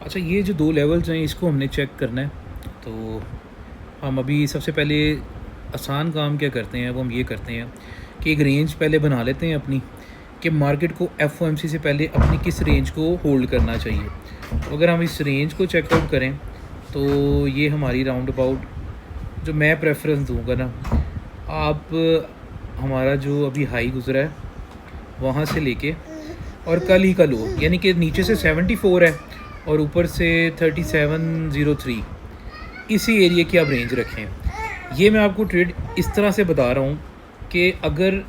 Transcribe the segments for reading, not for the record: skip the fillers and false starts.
अच्छा, ये जो 2 लेवल्स हैं इसको हमने चेक करना है। तो हम अभी सबसे पहले आसान काम क्या करते हैं, वो हम ये करते हैं कि एक रेंज पहले बना लेते हैं अपनी, कि मार्केट को एफओएमसी से पहले अपनी किस रेंज को होल्ड करना चाहिए। तो अगर हम इस रेंज को चेकआउट करें तो ये हमारी राउंड अबाउट जो मैं प्रेफरेंस दूंगा ना, आप हमारा जो अभी हाई गुजरा है वहाँ से लेके और कल ही का लो, यानी कि नीचे से 74 है और ऊपर से 3703, इसी एरिया की आप रेंज रखें। ये मैं आपको ट्रेड इस तरह से बता रहा हूँ कि अगर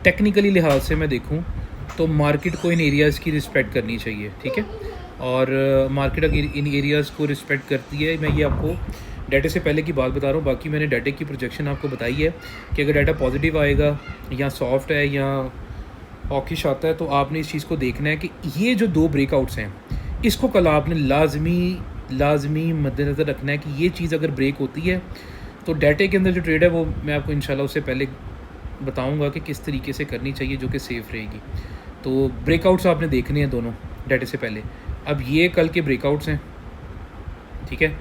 टेक्निकली लिहाज से मैं देखूँ तो मार्केट को इन एरियाज़ की रिस्पेक्ट करनी चाहिए, ठीक है। और मार्केट अगर इन एरियाज़ को रिस्पेक्ट करती है, मैं ये आपको डाटे से पहले की बात बता रहा हूँ। बाकी मैंने डाटे की प्रोजेक्शन आपको बताई है कि अगर डाटा पॉजिटिव आएगा या सॉफ्ट है या हॉकिश आता है तो आपने इस चीज़ को देखना है कि ये जो 2 ब्रेकआउट्स हैं इसको कल आपने लाजमी मद्देनज़र रखना है कि ये चीज़ अगर ब्रेक होती है तो डाटे के अंदर जो ट्रेड है वो मैं आपको इंशाल्लाह उससे पहले बताऊंगा कि किस तरीके से करनी चाहिए जो कि सेफ़ रहेगी। तो ब्रेकआउट्स आपने देखने हैं दोनों डाटे से पहले। अब ये कल के ब्रेकआउट्स हैं, ठीक है,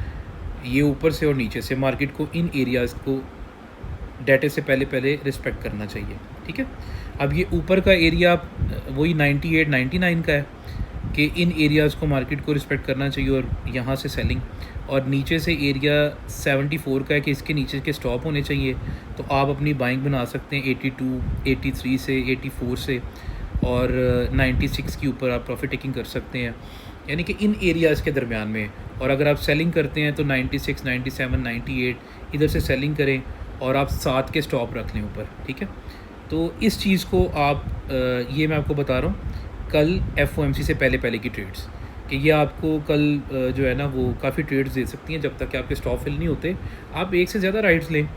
ये ऊपर से और नीचे से मार्केट को इन एरियाज़ को डाटे से पहले रिस्पेक्ट करना चाहिए, ठीक है। अब ये ऊपर का एरिया वही 98 99 का है कि इन एरियाज़ को मार्केट को रिस्पेक्ट करना चाहिए और यहाँ से सेलिंग, और नीचे से एरिया 74 का है कि इसके नीचे के स्टॉप होने चाहिए। तो आप अपनी बाइंग बना सकते हैं 82 83 से 84 से, और 96 के ऊपर आप प्रॉफिट टेकिंग कर सकते हैं, यानी कि इन एरियाज़ के दरमियान में। और अगर आप सेलिंग करते हैं तो 96 97 98 इधर से सेलिंग करें और आप 7 के स्टॉप रख लें ऊपर, ठीक है। तो इस चीज़ को आप ये मैं आपको बता रहा हूँ कल एफओएमसी से पहले की ट्रेड्स, कि ये आपको कल जो है ना वो काफ़ी ट्रेड्स दे सकती हैं। जब तक कि आपके स्टॉप फिल नहीं होते आप एक से ज़्यादा राइट्स लें,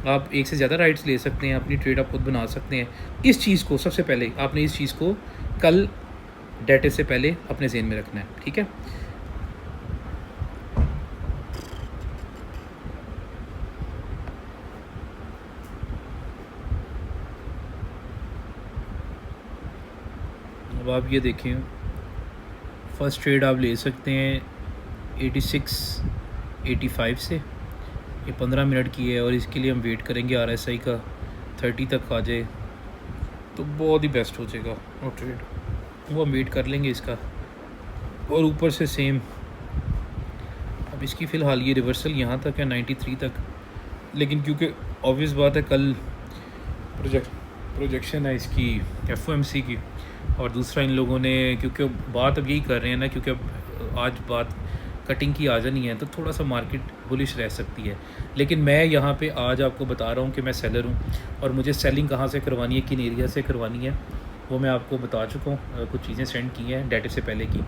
आप एक से ज़्यादा राइट्स ले सकते हैं, अपनी ट्रेड आप खुद बना सकते हैं। इस चीज़ को सबसे पहले आपने इस चीज़ को कल डाटे से पहले अपने ज़हन में रखना है, ठीक है। अब आप ये देखें, फ़र्स्ट ट्रेड आप ले सकते हैं 86 85 से, ये 15 मिनट की है और इसके लिए हम वेट करेंगे आरएसआई का 30 तक आ जाए तो बहुत ही बेस्ट हो जाएगा वो ट्रेड, वो हम वेट कर लेंगे इसका। और ऊपर से सेम, अब इसकी फ़िलहाल ये रिवर्सल यहाँ तक है 93 तक, लेकिन क्योंकि ऑब्वियस बात है कल प्रोजेक्शन है इसकी एफओएमसी की, और दूसरा इन लोगों ने क्योंकि बात अब यही कर रहे हैं ना, क्योंकि अब आज बात कटिंग की आ जानी है तो थोड़ा सा मार्केट बुलिश रह सकती है। लेकिन मैं यहाँ पे आज आपको बता रहा हूँ कि मैं सेलर हूँ और मुझे सेलिंग कहाँ से करवानी है, किन एरिया से करवानी है, वो मैं आपको बता चुका हूँ। कुछ चीज़ें सेंड की हैं डाटे से पहले की,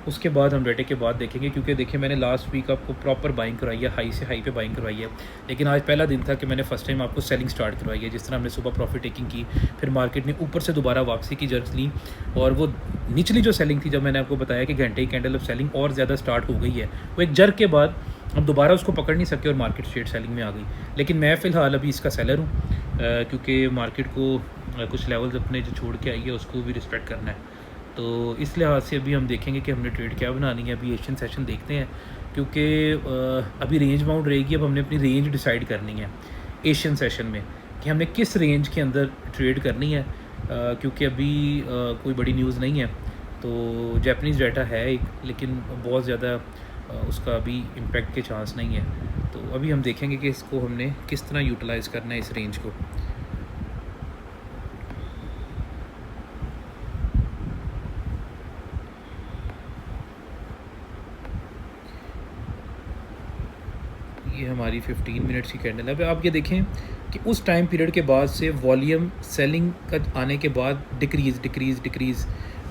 उसके बाद हम डाटे के बाद देखेंगे। क्योंकि देखिए मैंने लास्ट वीक आपको प्रॉपर बाइंग करवाई है, हाई से हाई पे बाइंग करवाई है, लेकिन आज पहला दिन था कि मैंने फ़र्स्ट टाइम आपको सेलिंग स्टार्ट करवाई है। जिस तरह हमने सुबह प्रॉफिट टेकिंग की, फिर मार्केट ने ऊपर से दोबारा वापसी की जर्क्स ली, और वो निचली जो सेलिंग थी, जब मैंने आपको बताया कि घंटे की कैंडल ऑफ सेलिंग और ज़्यादा स्टार्ट हो गई है, वो एक जर्क के बाद हम दोबारा उसको पकड़ नहीं सके और मार्केट स्ट्रेट सेलिंग में आ गई। लेकिन मैं फ़िलहाल अभी इसका सेलर हूँ, क्योंकि मार्केट को कुछ लेवल्स अपने जो छोड़ के आई है उसको भी रिस्पेक्ट करना है। तो इस लिहाज से अभी हम देखेंगे कि हमने ट्रेड क्या बनानी है। अभी एशियन सेशन देखते हैं, क्योंकि अभी रेंज बाउंड रहेगी। अब हमने अपनी रेंज डिसाइड करनी है एशियन सेशन में कि हमने किस रेंज के अंदर ट्रेड करनी है, क्योंकि अभी कोई बड़ी न्यूज़ नहीं है। तो जैपनीज़ डाटा है एक, लेकिन बहुत ज़्यादा उसका अभी इम्पेक्ट के चांस नहीं है। तो अभी हम देखेंगे कि इसको हमने किस तरह यूटिलाइज़ करना है इस रेंज को। ये हमारी 15 मिनट्स की कैंडल है। अब आप ये देखें कि उस टाइम पीरियड के बाद से वॉल्यूम सेलिंग का आने के बाद डिक्रीज़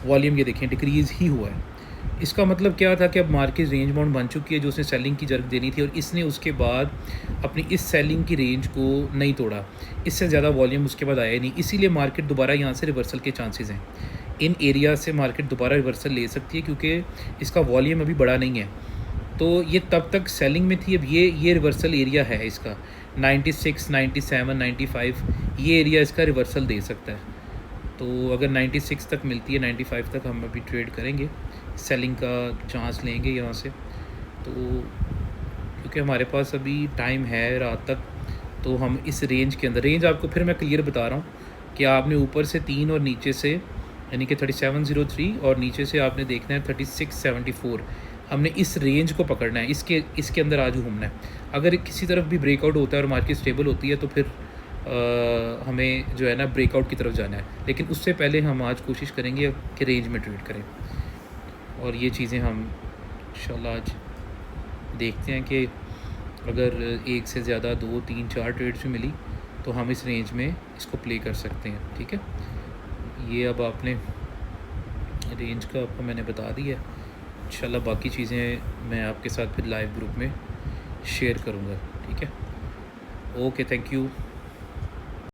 वॉल्यूम ये देखें डिक्रीज़ ही हुआ है। इसका मतलब क्या था कि अब मार्केट रेंज बाउंड बन चुकी है जो उसने सेलिंग की जर्क देनी थी, और इसने उसके बाद अपनी इस सेलिंग की रेंज को नहीं तोड़ा। इससे ज़्यादा वॉल्यूम उसके बाद आया नहीं, इसीलिए मार्केट दोबारा यहाँ से रिवर्सल के चांसेस हैं। इन एरिया से मार्केट दोबारा रिवर्सल ले सकती है क्योंकि इसका वॉल्यूम अभी बड़ा नहीं है। तो ये तब तक सेलिंग में थी। अब ये रिवर्सल एरिया है इसका 96 97 95, ये एरिया इसका रिवर्सल दे सकता है। तो अगर 96 तक मिलती है, 95 तक हम अभी ट्रेड करेंगे, सेलिंग का चांस लेंगे यहाँ से। तो क्योंकि हमारे पास अभी टाइम है रात तक, तो हम इस रेंज के अंदर, रेंज आपको फिर मैं क्लियर बता रहा हूँ कि आपने ऊपर से 3 और नीचे से यानी कि 3703 और नीचे से आपने देखना है 3674। हमने इस रेंज को पकड़ना है, इसके अंदर आज घूमना है। अगर किसी तरफ भी ब्रेकआउट होता है और मार्केट स्टेबल होती है तो फिर हमें जो है ना ब्रेकआउट की तरफ जाना है, लेकिन उससे पहले हम आज कोशिश करेंगे कि रेंज में ट्रेड करें। और ये चीज़ें हम इंशाल्लाह आज देखते हैं कि अगर एक से ज़्यादा 2 3 4 ट्रेड्स भी मिली तो हम इस रेंज में इसको प्ले कर सकते हैं। ठीक है, ये अब आपने रेंज का आपको मैंने बता दिया है। इंशाल्लाह बाकी चीज़ें मैं आपके साथ फिर लाइव ग्रुप में शेयर करूँगा। ठीक है, ओके, थैंक यू।